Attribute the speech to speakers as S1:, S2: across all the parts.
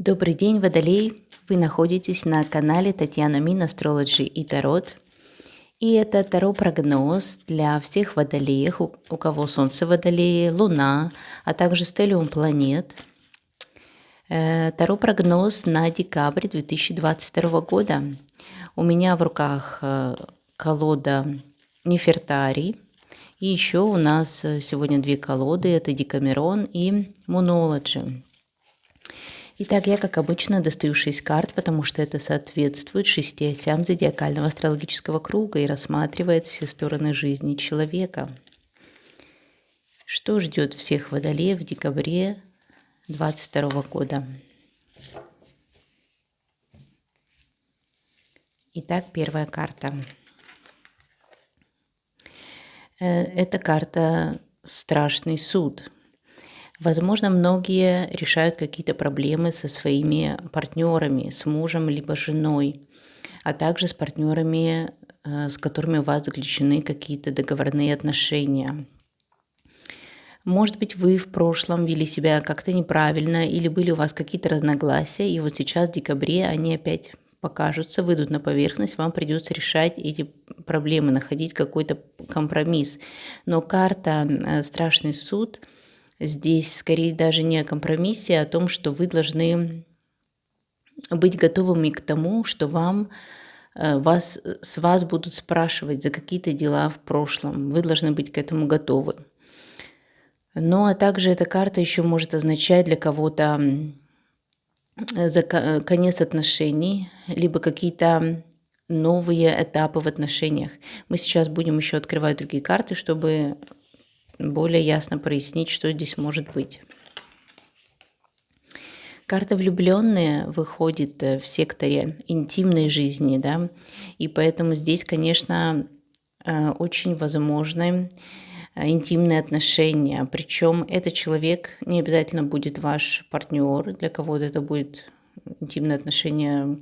S1: Добрый день, Водолей! Вы находитесь на канале Татьяна Мин Астрологи и Тарот. И это Таро-прогноз для всех водолеев, у кого Солнце Водолеи, Луна, а также стеллиум планет. Таро-прогноз на декабрь 2022 года. У меня в руках колода Нефертари. И еще у нас сегодня две колоды, это Декамерон и Moonology. Итак, я, как обычно, достаю 6 карт, потому что это соответствует 6 осям зодиакального астрологического круга и рассматривает все стороны жизни человека. Что ждет всех водолеев в декабре 2022 года? Итак, первая карта. Это карта «Страшный суд». Возможно, многие решают какие-то проблемы со своими партнерами, с мужем либо женой, а также с партнерами, с которыми у вас заключены какие-то договорные отношения. Может быть, вы в прошлом вели себя как-то неправильно или были у вас какие-то разногласия, и вот сейчас в декабре они опять покажутся, выйдут на поверхность, вам придется решать эти проблемы, находить какой-то компромисс. Но карта «Страшный суд» здесь скорее даже не о компромиссе, а о том, что вы должны быть готовыми к тому, что с вас будут спрашивать за какие-то дела в прошлом. Вы должны быть к этому готовы. Ну, а также эта карта еще может означать для кого-то конец отношений, либо какие-то новые этапы в отношениях. Мы сейчас будем еще открывать другие карты, чтобы более ясно прояснить, что здесь может быть. Карта «Влюбленные» выходит в секторе интимной жизни, да, и поэтому здесь, конечно, очень возможны интимные отношения. Причем этот человек не обязательно будет ваш партнер, для кого-то это будет интимные отношения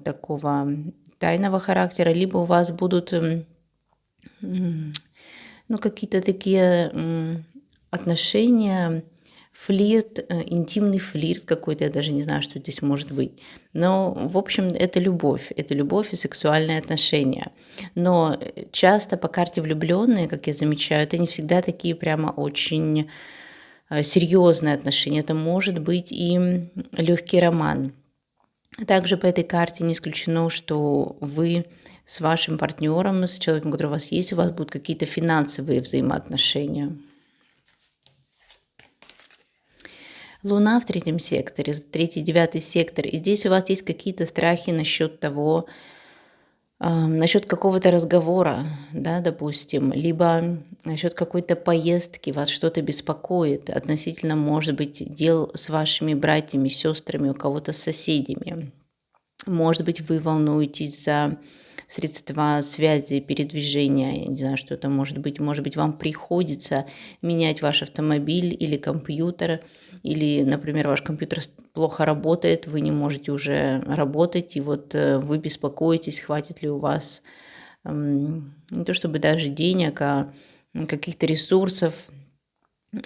S1: такого тайного характера, либо у вас будут какие-то такие отношения, флирт, интимный флирт какой-то, я даже не знаю, что здесь может быть. Но, в общем, это любовь и сексуальные отношения. Но часто по карте влюбленные, как я замечаю, это не всегда такие прямо очень серьезные отношения. Это может быть и легкий роман. Также по этой карте не исключено, что вы с вашим партнером, с человеком, который у вас есть, у вас будут какие-то финансовые взаимоотношения. Луна в третьем секторе, 3-9 сектор. И здесь у вас есть какие-то страхи насчет того, насчет какого-то разговора, да, допустим, либо насчет какой-то поездки, вас что-то беспокоит относительно, может быть, дел с вашими братьями, сестрами, у кого-то с соседями. Может быть, вы волнуетесь за средства связи, передвижения, я не знаю, что это может быть. Может быть, вам приходится менять ваш автомобиль или компьютер, или, например, ваш компьютер плохо работает, вы не можете уже работать, и вот вы беспокоитесь, хватит ли у вас не то чтобы даже денег, а каких-то ресурсов,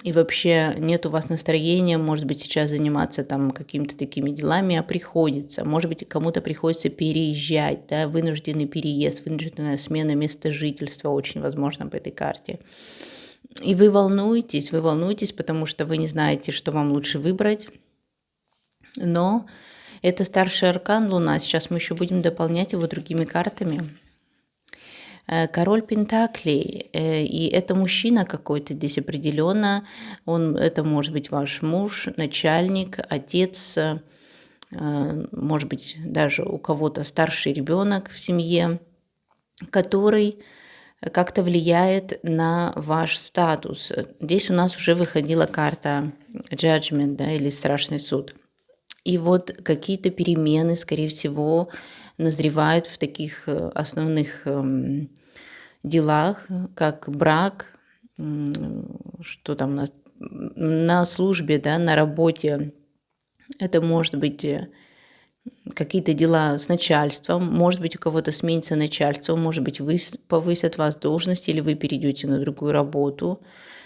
S1: и вообще нет у вас настроения, может быть, сейчас заниматься там какими-то такими делами, а приходится. Может быть, кому-то приходится переезжать, да, вынужденный переезд, вынужденная смена места жительства, очень возможно по этой карте. И вы волнуетесь, потому что вы не знаете, что вам лучше выбрать. Но это старший аркан Луна, сейчас мы еще будем дополнять его другими картами. Король Пентаклей, и это мужчина какой-то здесь определенно, это может быть ваш муж, начальник, отец, может быть даже у кого-то старший ребенок в семье, который как-то влияет на ваш статус. Здесь у нас уже выходила карта Judgment, да, или Страшный суд. И вот какие-то перемены, скорее всего, назревают в таких основных делах, как брак, что там на службе, да, на работе. Это может быть какие-то дела с начальством, может быть, у кого-то сменится начальство, может быть, повысят вас в должности или вы перейдете на другую работу.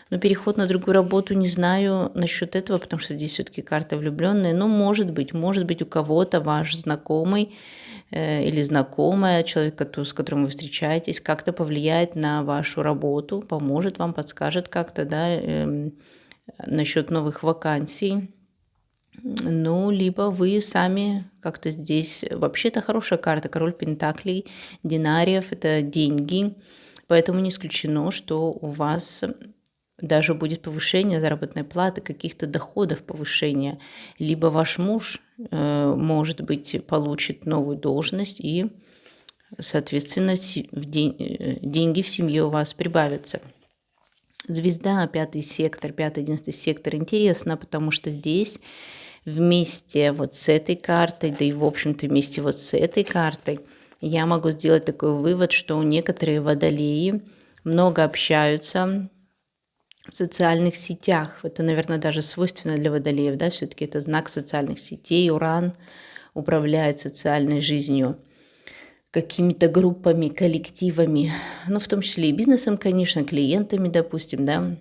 S1: Но переход на другую работу не знаю насчет этого, потому что здесь все-таки карта влюбленная. Но может быть у кого-то ваш знакомый или знакомая, человек, с которым вы встречаетесь, как-то повлияет на вашу работу, поможет вам, подскажет как-то, да, насчет новых вакансий. Ну, либо вы сами как-то здесь... Вообще-то хорошая карта, король пентаклей, динариев, это деньги, поэтому не исключено, что у вас даже будет повышение заработной платы, каких-то доходов повышения, либо ваш муж, может быть, получит новую должность и, соответственно, деньги в семье у вас прибавятся. Звезда, 5-й сектор, 5-11 сектор интересно, потому что здесь вместе вот с этой картой, да и в общем-то вместе вот с этой картой, я могу сделать такой вывод, что некоторые водолеи много общаются в социальных сетях. Это, наверное, даже свойственно для водолеев, да, все-таки это знак социальных сетей. Уран управляет социальной жизнью, какими-то группами, коллективами, ну, в том числе и бизнесом, конечно, клиентами, допустим, да.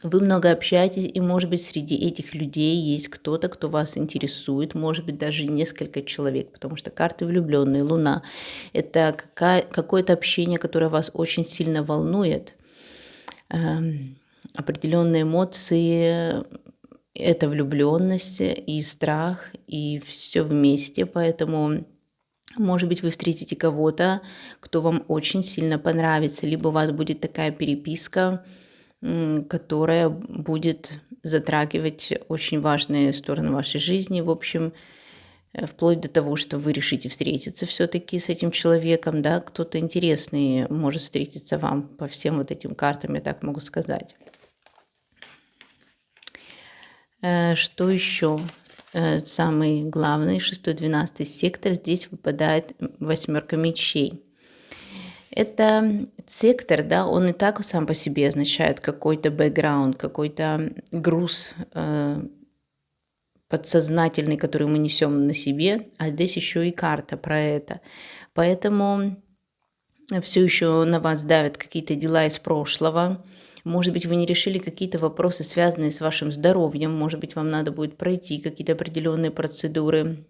S1: Вы много общаетесь, и, может быть, среди этих людей есть кто-то, кто вас интересует, может быть, даже несколько человек, потому что карты влюбленные, Луна – это какое-то общение, которое вас очень сильно волнует. Определенные эмоции – это влюбленность и страх, и все вместе, поэтому, может быть, вы встретите кого-то, кто вам очень сильно понравится, либо у вас будет такая переписка, которая будет затрагивать очень важные стороны вашей жизни, в общем, вплоть до того, что вы решите встретиться все-таки с этим человеком, да, кто-то интересный может встретиться вам по всем вот этим картам, я так могу сказать. Что еще? Самый главный, 6-12 сектор, здесь выпадает 8 мечей. Это сектор, да, он и так сам по себе означает какой-то бэкграунд, какой-то груз подсознательный, который мы несем на себе, а здесь еще и карта про это. Поэтому все еще на вас давят какие-то дела из прошлого. Может быть, вы не решили какие-то вопросы, связанные с вашим здоровьем. Может быть, вам надо будет пройти какие-то определенные процедуры.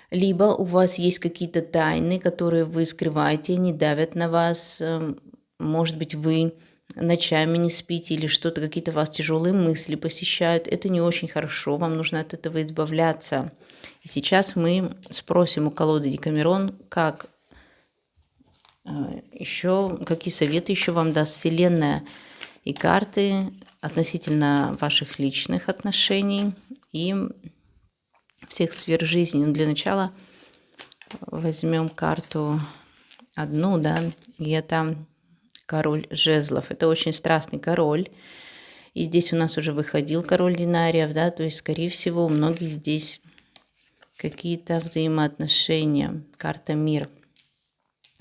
S1: Либо у вас есть какие-то тайны, которые вы скрываете, они давят на вас. Может быть, вы ночами не спите или что-то, какие-то вас тяжелые мысли посещают. Это не очень хорошо, вам нужно от этого избавляться. И сейчас мы спросим у колоды Декамерон, какие советы еще вам даст Вселенная и карты относительно ваших личных отношений и всех сфер жизни. Но для начала возьмем карту одну, да, и это король жезлов. Это очень страстный король. И здесь у нас уже выходил король динариев, да, то есть, скорее всего, у многих здесь какие-то взаимоотношения. Карта мир.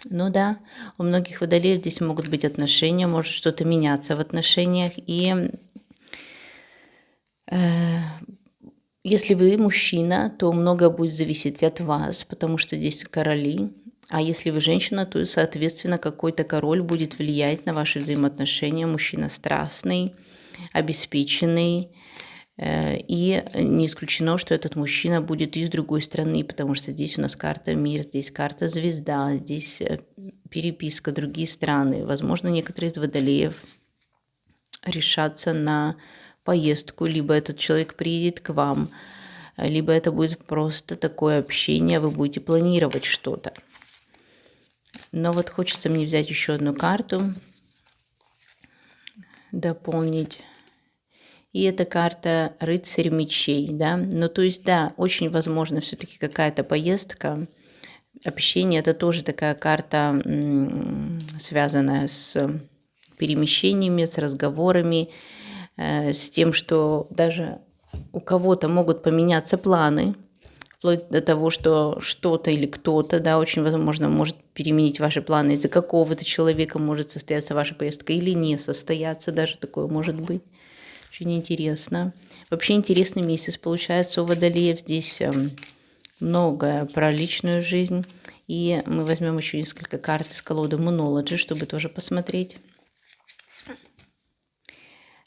S1: Ну да, у многих водолеев здесь могут быть отношения, может что-то меняться в отношениях. И если вы мужчина, то многое будет зависеть от вас, потому что здесь короли. А если вы женщина, то, соответственно, какой-то король будет влиять на ваши взаимоотношения. Мужчина страстный, обеспеченный. И не исключено, что этот мужчина будет из другой страны, потому что здесь у нас карта мир, здесь карта звезда, здесь переписка, другие страны. Возможно, некоторые из водолеев решатся на поездку, либо этот человек приедет к вам, либо это будет просто такое общение, вы будете планировать что-то. Но вот хочется мне взять еще одну карту, дополнить. И это карта рыцарь мечей, да. Ну, то есть, да, очень возможно все-таки какая-то поездка, общение. Это тоже такая карта, связанная с перемещениями, с разговорами, с тем, что даже у кого-то могут поменяться планы, вплоть до того, что что-то или кто-то, да, очень возможно, может переменить ваши планы. Из-за какого-то человека может состояться ваша поездка или не состояться, даже такое может быть. Очень интересно. Вообще интересный месяц получается у водолеев. Здесь многое про личную жизнь. И мы возьмем еще несколько карт из колоды Moonology, чтобы тоже посмотреть.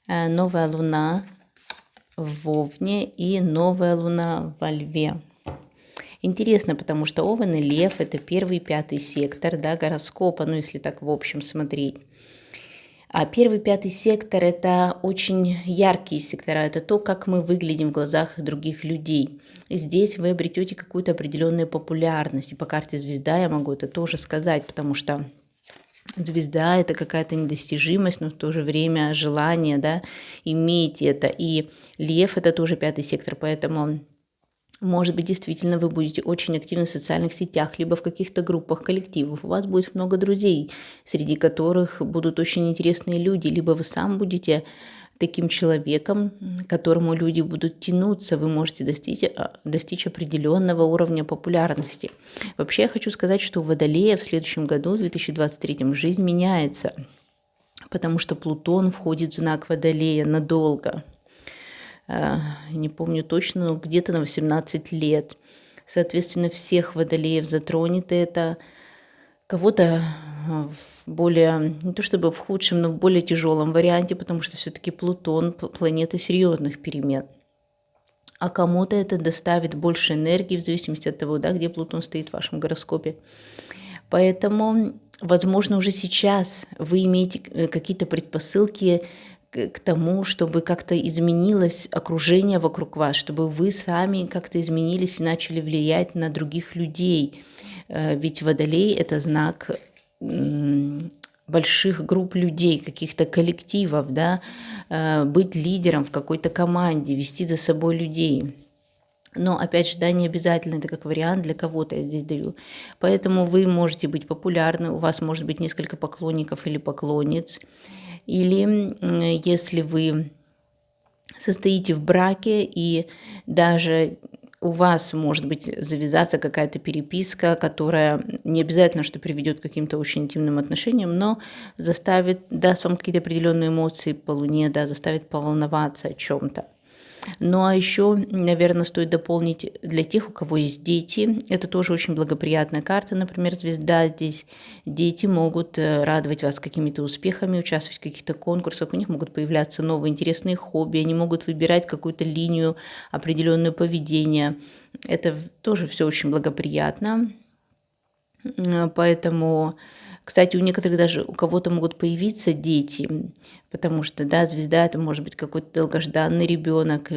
S1: Новая луна в Овне и новая луна во Льве. Интересно, потому что Овен и Лев – это первый и пятый сектор, да, гороскопа, ну, если так в общем смотреть. А первый, пятый сектор – это очень яркие сектора, это то, как мы выглядим в глазах других людей. И здесь вы обретете какую-то определенную популярность. И по карте звезда я могу это тоже сказать, потому что звезда – это какая-то недостижимость, но в то же время желание, да, иметь это. И Лев – это тоже пятый сектор, поэтому, может быть, действительно вы будете очень активны в социальных сетях, либо в каких-то группах, коллективах. У вас будет много друзей, среди которых будут очень интересные люди, либо вы сам будете таким человеком, к которому люди будут тянуться, вы можете достичь определенного уровня популярности. Вообще я хочу сказать, что у Водолея в следующем году, в 2023, жизнь меняется, потому что Плутон входит в знак Водолея надолго. Не помню точно, но где-то на 18 лет. Соответственно, всех водолеев затронет это. Кого-то в более, не то чтобы в худшем, но в более тяжелом варианте, потому что все-таки Плутон – планета серьезных перемен. А кому-то это доставит больше энергии, в зависимости от того, да, где Плутон стоит в вашем гороскопе. Поэтому, возможно, уже сейчас вы имеете какие-то предпосылки к тому, чтобы как-то изменилось окружение вокруг вас, чтобы вы сами как-то изменились и начали влиять на других людей. Ведь Водолей – это знак больших групп людей, каких-то коллективов, да, быть лидером в какой-то команде, вести за собой людей. Но, опять же, да, не обязательно, это как вариант для кого-то я здесь даю. Поэтому вы можете быть популярны, у вас может быть несколько поклонников или поклонниц. Или если вы состоите в браке, и даже у вас может быть завязаться какая-то переписка, которая не обязательно, что приведет к каким-то очень интимным отношениям, но даст вам какие-то определенные эмоции по Луне, да, заставит поволноваться о чем-то. Ну а еще, наверное, стоит дополнить для тех, у кого есть дети. Это тоже очень благоприятная карта, например, звезда. Здесь дети могут радовать вас какими-то успехами, участвовать в каких-то конкурсах, у них могут появляться новые интересные хобби, они могут выбирать какую-то линию, определенное поведение. Это тоже все очень благоприятно. Поэтому, кстати, у некоторых даже у кого-то могут появиться дети, потому что, да, звезда – это может быть какой-то долгожданный ребенок,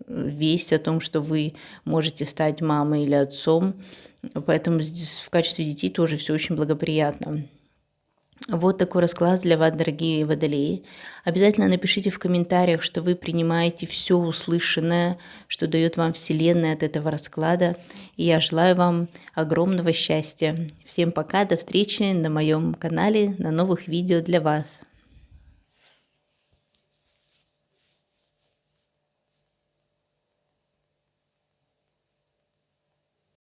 S1: весть о том, что вы можете стать мамой или отцом. Поэтому здесь в качестве детей тоже все очень благоприятно. Вот такой расклад для вас, дорогие водолеи. Обязательно напишите в комментариях, что вы принимаете все услышанное, что дает вам Вселенная от этого расклада. И я желаю вам огромного счастья. Всем пока, до встречи на моем канале, на новых видео для вас.